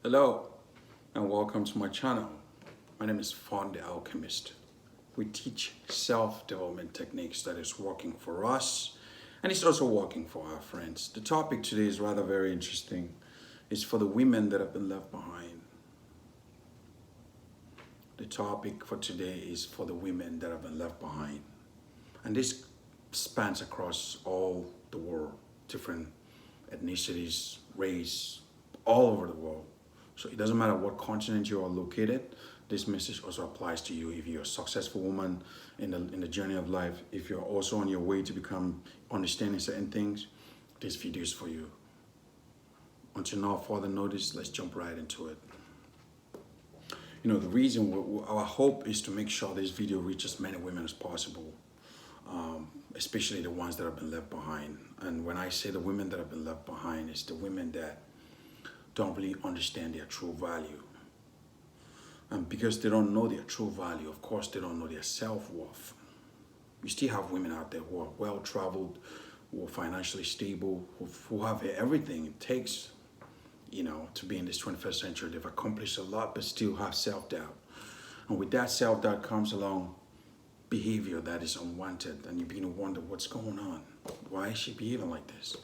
Hello and welcome to my channel. My name is Fon the Alchemist. We teach self-development techniques that is working for us and it's also working for our friends. The topic today is rather very interesting. It's for the women that have been left behind. The topic for today is for the women that have been left behind. And this spans across all the world, different ethnicities, race, all over the world. So it doesn't matter what continent you are located, this message also applies to you if you're a successful woman in the journey of life. If you're also on your way to become understanding certain things, this video is for you. Until now further notice, let's jump right into it. You know, the reason our hope is to make sure this video reaches as many women as possible, especially the ones that have been left behind. And when I say the women that have been left behind, it's the women that don't really understand their true value. And because they don't know their true value, of course, they don't know their self-worth. We still have women out there who are well-traveled, who are financially stable, who have everything it takes, you know, to be in this 21st century. They've accomplished a lot, but still have self-doubt. And with that self-doubt comes along behavior that is unwanted. And you begin to wonder, what's going on? Why is she behaving like this?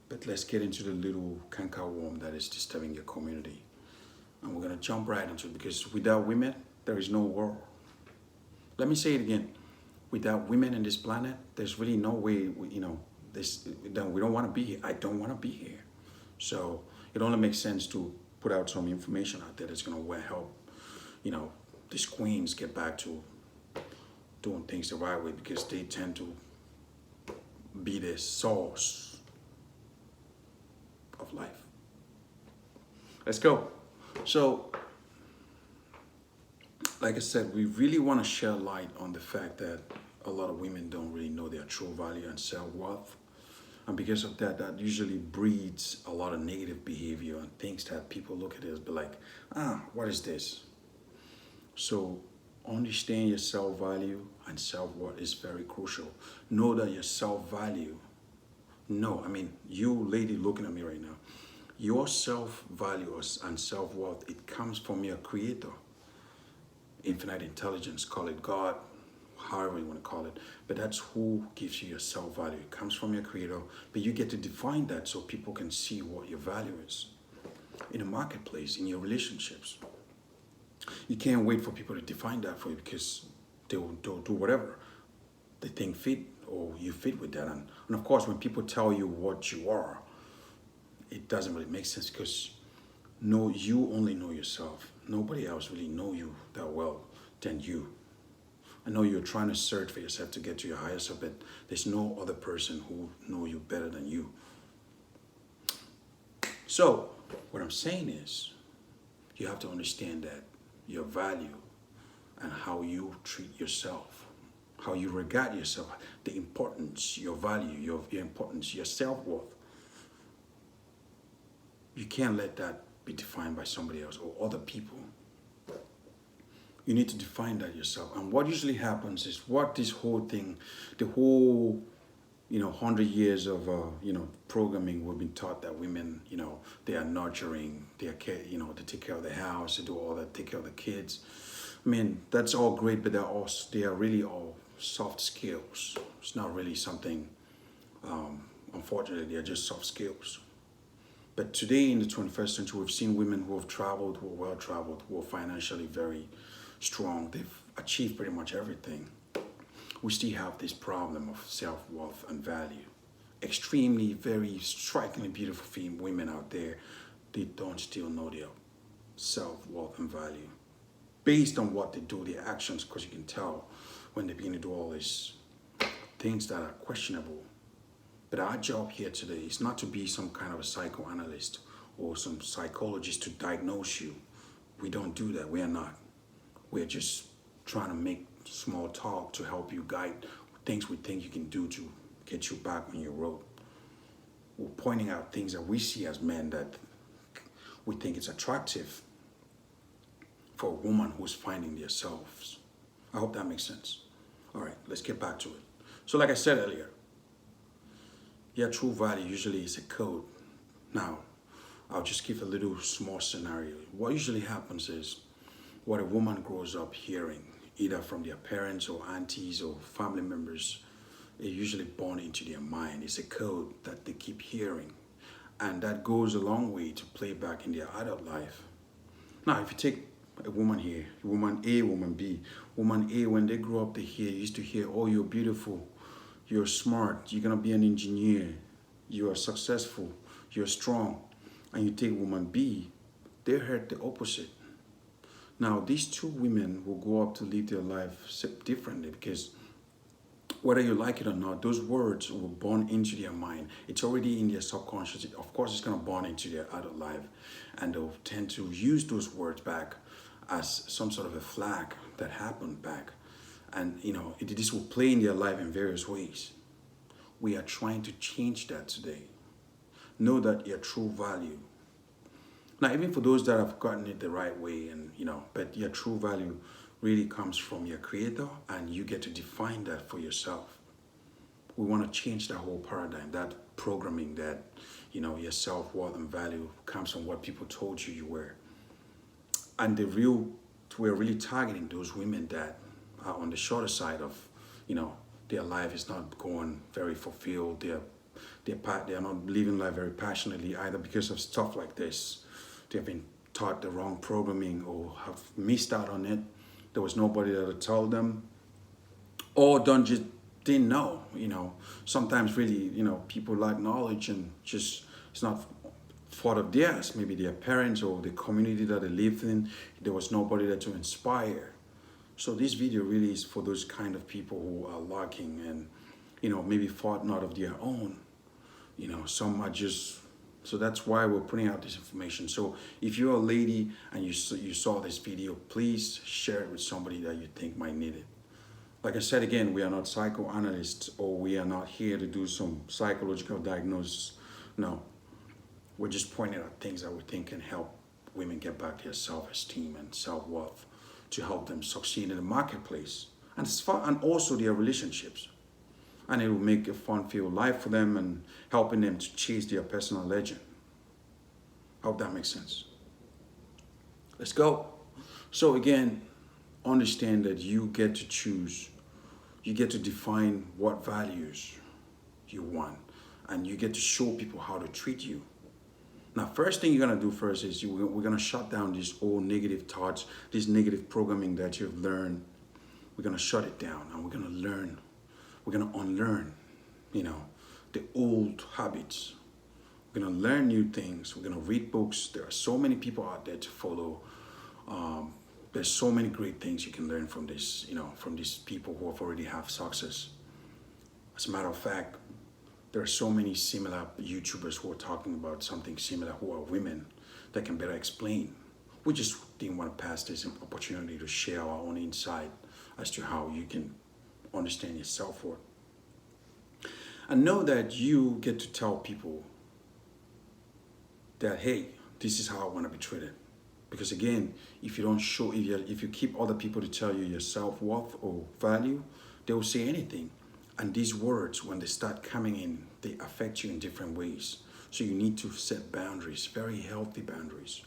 But let's get into the little cankerworm that is disturbing your community. And we're going to jump right into it because without women, there is no world. Let me say it again. Without women in this planet, there's really no way, we don't want to be here. I don't want to be here. So it only makes sense to put out some information out there that's going to help, these queens get back to doing things the right way because they tend to be the source of life. Let's go. So, like I said, we really want to shed light on the fact that a lot of women don't really know their true value and self-worth. And because of that, that usually breeds a lot of negative behavior and things that people look at it as be like, what is this? So understand your self-value and self-worth is very crucial. Know that your self-value, you lady looking at me right now, your self-value and self-worth, it comes from your creator. Infinite intelligence, call it God, however you want to call it. But that's who gives you your self-value. It comes from your creator, but you get to define that so people can see what your value is. In the marketplace, in your relationships. You can't wait for people to define that for you because they'll do whatever they think fit or you fit with that. And of course, when people tell you what you are, it doesn't really make sense because you only know yourself. Nobody else really know you that well than you. I know you're trying to search for yourself to get to your higher self, but there's no other person who know you better than you. So what I'm saying is you have to understand that your value and how you treat yourself, how you regard yourself, the importance, your value, your importance, your self-worth. You can't let that be defined by somebody else or other people. You need to define that yourself. And what usually happens is what this whole thing, the whole, 100 years of, programming, we've been taught that women, they are nurturing, they take care of the house, they do all that, take care of the kids. That's all great, but they are really all soft skills. It's not really something, unfortunately, they are just soft skills. But today in the 21st century, we've seen women who have traveled, who are well-traveled, who are financially very strong. They've achieved pretty much everything. We still have this problem of self-worth and value. Extremely, very strikingly beautiful women out there, they don't still know their self-worth and value. Based on what they do, their actions, because you can tell when they begin to do all these things that are questionable. But our job here today is not to be some kind of a psychoanalyst or some psychologist to diagnose you. We don't do that. We are not. We're just trying to make small talk to help you guide things we think you can do to get you back on your road. We're pointing out things that we see as men that we think it's attractive for a woman who's finding themselves. I hope that makes sense. All right, let's get back to it. So like I said earlier, your true value usually is a code. Now, I'll just give a little small scenario. What usually happens is what a woman grows up hearing, either from their parents or aunties or family members, is usually born into their mind. It's a code that they keep hearing. And that goes a long way to play back in their adult life. Now, if you take a woman here, woman A, woman B, woman A, when they grow up, used to hear, oh, you're beautiful, you're smart, you're gonna be an engineer, you are successful, you're strong. And you take woman B, they heard the opposite. Now, these two women will go up to live their life differently because whether you like it or not, those words will burn into their mind. It's already in their subconscious. Of course, it's going to burn into their adult life. And they'll tend to use those words back as some sort of a flag that happened back. And, this will play in their life in various ways. We are trying to change that today. Know that your true value. Now, even for those that have gotten it the right way, but your true value really comes from your creator, and you get to define that for yourself. We want to change that whole paradigm, that programming that, your self-worth and value comes from what people told you were. And we're really targeting those women that are on the shorter side of, their life is not going very fulfilled. They are not living life very passionately either because of stuff like this. They have been taught the wrong programming or have missed out on it. There was nobody there to tell them, or didn't know. Sometimes really, people lack knowledge and just it's not fault of theirs. Maybe their parents or the community that they lived in, there was nobody there to inspire. So this video really is for those kind of people who are lacking and, maybe fought not of their own. Some are just. So that's why we're putting out this information. So if you're a lady and you saw this video, please share it with somebody that you think might need it. Like I said again, we are not psychoanalysts or we are not here to do some psychological diagnosis. No, we're just pointing out things that we think can help women get back their self-esteem and self-worth to help them succeed in the marketplace and also their relationships. And it will make a fun-filled life for them and helping them to chase their personal legend. Hope that makes sense. Let's go. So again, understand that you get to choose. You get to define what values you want. And you get to show people how to treat you. Now, first thing you're going to do first is we're going to shut down these old negative thoughts, this negative programming that you've learned. We're going to shut it down and we're going to learn. We're going to unlearn, the old habits. We're going to learn new things. We're going to read books. There are so many people out there to follow. There's so many great things you can learn from this, from these people who have already have success. As a matter of fact, there are so many similar YouTubers who are talking about something similar who are women that can better explain. We just didn't want to pass this opportunity to share our own insight as to how you can understand your self-worth. And know that you get to tell people that, hey, this is how I want to be treated. Because again, if you don't show, if you keep other people to tell you your self-worth or value, they will say anything. And these words, when they start coming in, they affect you in different ways. So you need to set boundaries, very healthy boundaries.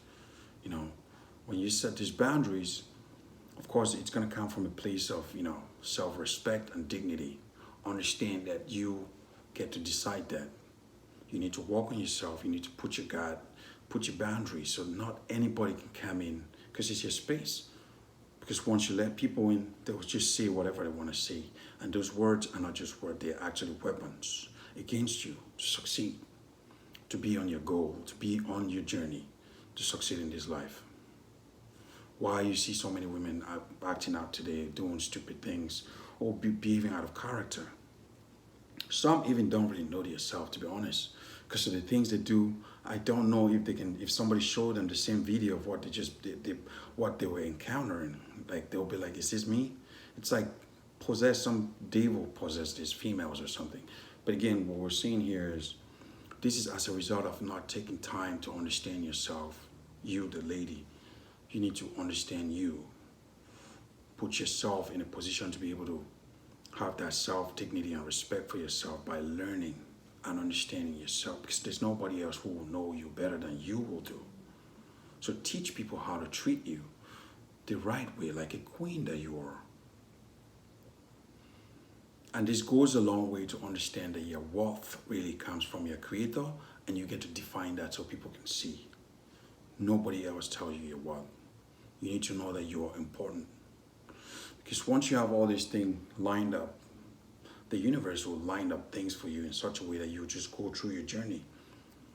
When you set these boundaries, of course, it's going to come from a place of, self-respect and dignity. Understand that you get to decide that. You need to work on yourself. You need to put your guard, put your boundaries so not anybody can come in because it's your space. Because once you let people in, they'll just say whatever they want to say. And those words are not just words, they're actually weapons against you to succeed, to be on your goal, to be on your journey, to succeed in this life. Why you see so many women acting out today, doing stupid things, or behaving out of character. Some even don't really know themselves, to be honest, because of the things they do. I don't know if somebody showed them the same video of what what they were encountering, like they'll be like, "Is this me?" It's like some devil possessed these females or something. But again, what we're seeing here is this is as a result of not taking time to understand yourself, you, the lady. You need to understand you. Put yourself in a position to be able to have that self-dignity and respect for yourself by learning and understanding yourself, because there's nobody else who will know you better than you will do. So teach people how to treat you the right way, like a queen that you are. And this goes a long way to understand that your worth really comes from your creator, and you get to define that so people can see. Nobody else tells you your worth. You need to know that you are important. Because once you have all these things lined up, the universe will line up things for you in such a way that you just go through your journey.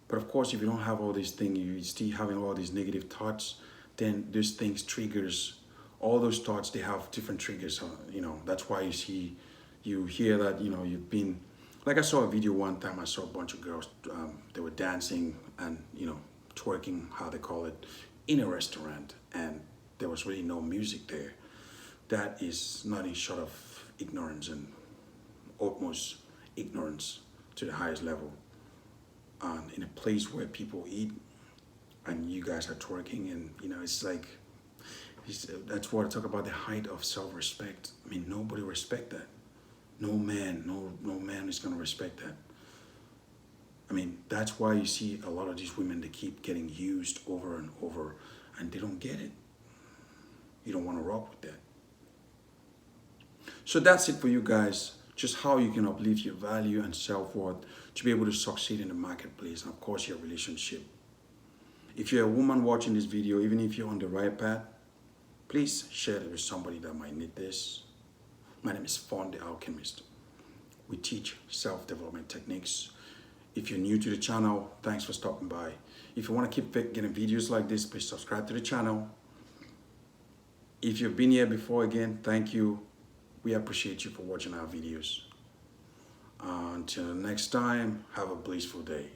But of course, if you don't have all these things, you still having all these negative thoughts, then these things triggers, all those thoughts, they have different triggers. That's why you hear that, you've been, like I saw a video one time, I saw a bunch of girls, they were dancing and, twerking, how they call it, in a restaurant, and there was really no music there. That is nothing short of ignorance, and utmost ignorance to the highest level. And in a place where people eat and you guys are twerking, and it's like, that's what I talk about, the height of self-respect. I mean, nobody respect that. No man is gonna respect that. I mean, that's why you see a lot of these women, they keep getting used over and over, and they don't get it. You don't want to rock with that. So that's it for you guys. Just how you can uplift your value and self-worth to be able to succeed in the marketplace, and of course your relationship. If you're a woman watching this video, even if you're on the right path, please share it with somebody that might need this. My name is Fawn the Alchemist. We teach self-development techniques. If you're new to the channel, thanks for stopping by. If you want to keep getting videos like this, please subscribe to the channel. If you've been here before, again, thank you. We appreciate you for watching our videos. Until next time, have a blissful day.